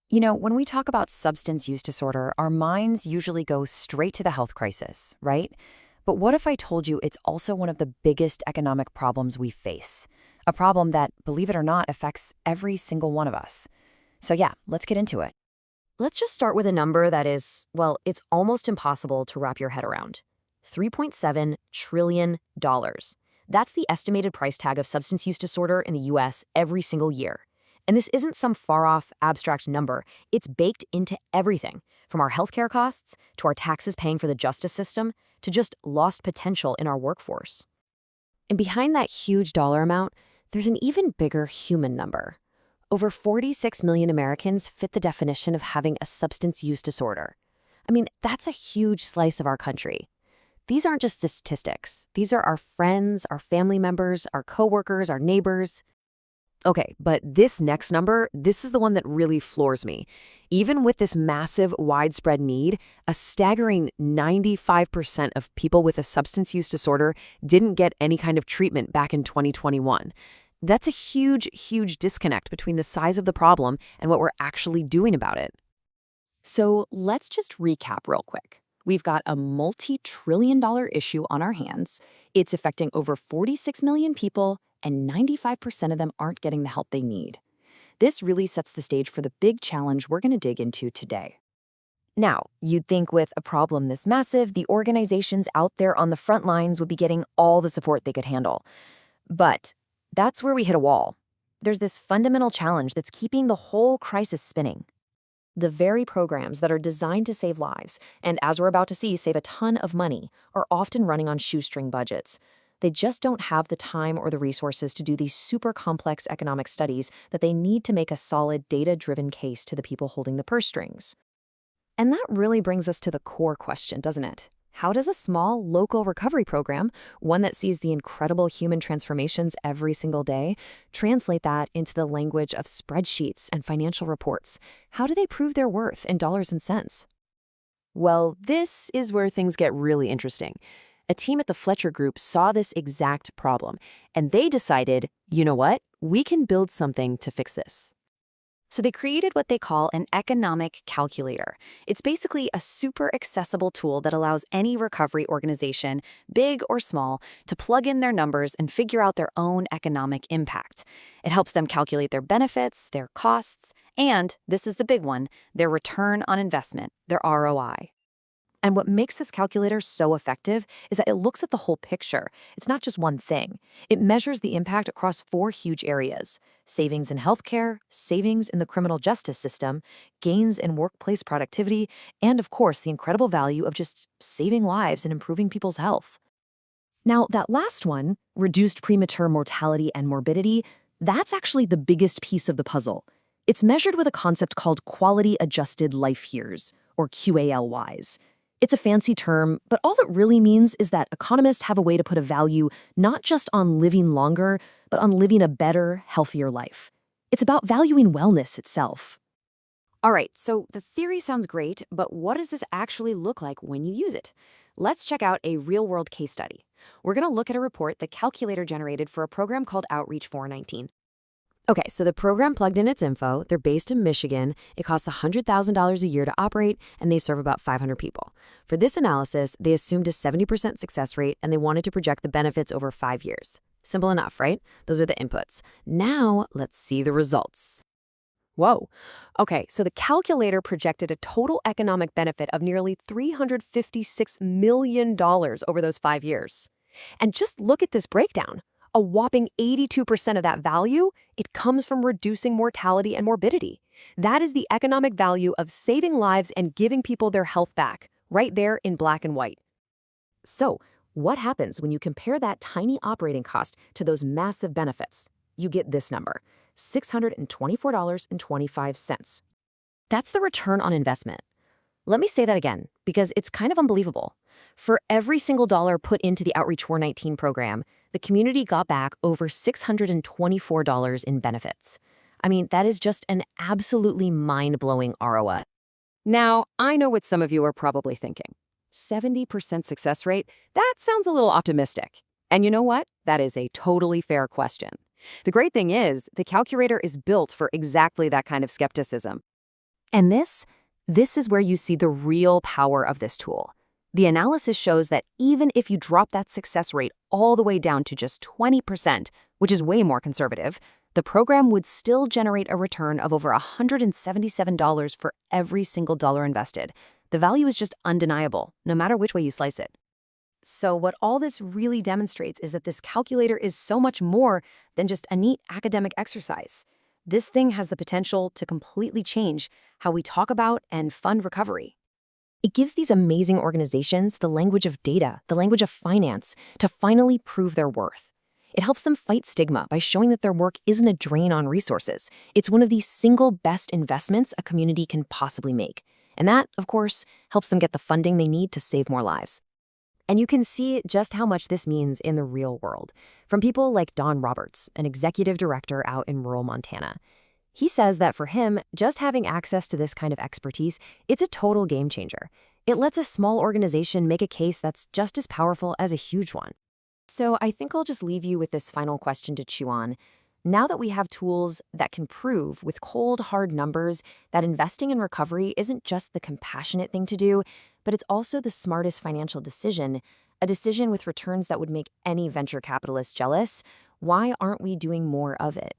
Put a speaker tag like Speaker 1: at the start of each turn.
Speaker 1: When we talk about substance use disorder, our minds usually go straight to the health crisis, right? But what if I told you it's also one of the biggest economic problems we face? A problem that, believe it or not, affects every single one of us. So yeah, let's get into it.
Speaker 2: Let's just start with a number that is, well, it's almost impossible to wrap your head around. $3.7 trillion. That's the estimated price tag of substance use disorder in the US every single year. And this isn't some far-off, abstract number. It's baked into everything, from our healthcare costs, to our taxes paying for the justice system, to just lost potential in our workforce. And behind that huge dollar amount, there's an even bigger human number. Over 46 million Americans fit the definition of having a substance use disorder. I mean, that's a huge slice of our country. These aren't just statistics. These are our friends, our family members, our coworkers, our neighbors.
Speaker 1: Okay, but this next number, this is the one that really floors me. Even with this massive, widespread need, a staggering 95% of people with a substance use disorder didn't get any kind of treatment back in 2021. That's a huge, huge disconnect between the size of the problem and what we're actually doing about it.
Speaker 2: So let's just recap real quick. We've got a multi-trillion-dollar issue on our hands. It's affecting over 46 million people, and 95% of them aren't getting the help they need. This really sets the stage for the big challenge we're going to dig into today.
Speaker 1: Now, you'd think with a problem this massive, the organizations out there on the front lines would be getting all the support they could handle. But that's where we hit a wall. There's this fundamental challenge that's keeping the whole crisis spinning. The very programs that are designed to save lives, and as we're about to see, save a ton of money, are often running on shoestring budgets. They just don't have the time or the resources to do these super complex economic studies that they need to make a solid data-driven case to the people holding the purse strings. And that really brings us to the core question, doesn't it? How does a small, local recovery program, one that sees the incredible human transformations every single day, translate that into the language of spreadsheets and financial reports? How do they prove their worth in dollars and cents? Well, this is where things get really interesting. A team at the Fletcher Group saw this exact problem, and they decided, you know what? We can build something to fix this. So they created what they call an economic calculator. It's basically a super accessible tool that allows any recovery organization, big or small, to plug in their numbers and figure out their own economic impact. It helps them calculate their benefits, their costs, and, this is the big one, their return on investment, their ROI. And what makes this calculator so effective is that it looks at the whole picture. It's not just one thing. It measures the impact across four huge areas: savings in healthcare, savings in the criminal justice system, gains in workplace productivity, and of course, the incredible value of just saving lives and improving people's health. Now, that last one, reduced premature mortality and morbidity, that's actually the biggest piece of the puzzle. It's measured with a concept called quality adjusted life years, or QALYs. It's a fancy term, but all it really means is that economists have a way to put a value not just on living longer, but on living a better, healthier life. It's about valuing wellness itself. All right, so the theory sounds great, but what does this actually look like when you use it? Let's check out a real-world case study. We're going to look at a report the calculator generated for a program called Outreach 419. Okay, so the program plugged in its info. They're based in Michigan. It costs $100,000 a year to operate, and they serve about 500 people. For this analysis, they assumed a 70% success rate, and they wanted to project the benefits over 5 years. Simple enough, right? Those are the inputs. Now, let's see the results. Whoa. Okay, so the calculator projected a total economic benefit of nearly $356 million over those 5 years. And just look at this breakdown. A whopping 82% of that value, it comes from reducing mortality and morbidity. That is the economic value of saving lives and giving people their health back, right there in black and white. So, what happens when you compare that tiny operating cost to those massive benefits? You get this number, $624.25. That's the return on investment. Let me say that again, because it's kind of unbelievable. For every single dollar put into the Outreach 419 program, the community got back over $624 in benefits. I mean, that is just an absolutely mind-blowing ROI. Now, I know what some of you are probably thinking. 70% success rate? That sounds a little optimistic. And you know what? That is a totally fair question. The great thing is, the calculator is built for exactly that kind of skepticism.
Speaker 2: And this is where you see the real power of this tool. The analysis shows that even if you drop that success rate all the way down to just 20%, which is way more conservative, the program would still generate a return of over $177 for every single dollar invested. The value is just undeniable, no matter which way you slice it. So what all this really demonstrates is that this calculator is so much more than just a neat academic exercise. This thing has the potential to completely change how we talk about and fund recovery. It gives these amazing organizations the language of data, the language of finance, to finally prove their worth. It helps them fight stigma by showing that their work isn't a drain on resources. It's one of the single best investments a community can possibly make. And that, of course, helps them get the funding they need to save more lives. And you can see just how much this means in the real world, from people like Don Roberts, an executive director out in rural Montana. He says that for him, just having access to this kind of expertise, it's a total game changer. It lets a small organization make a case that's just as powerful as a huge one. So I think I'll just leave you with this final question to chew on. Now that we have tools that can prove with cold, hard numbers that investing in recovery isn't just the compassionate thing to do, but it's also the smartest financial decision, a decision with returns that would make any venture capitalist jealous, why aren't we doing more of it?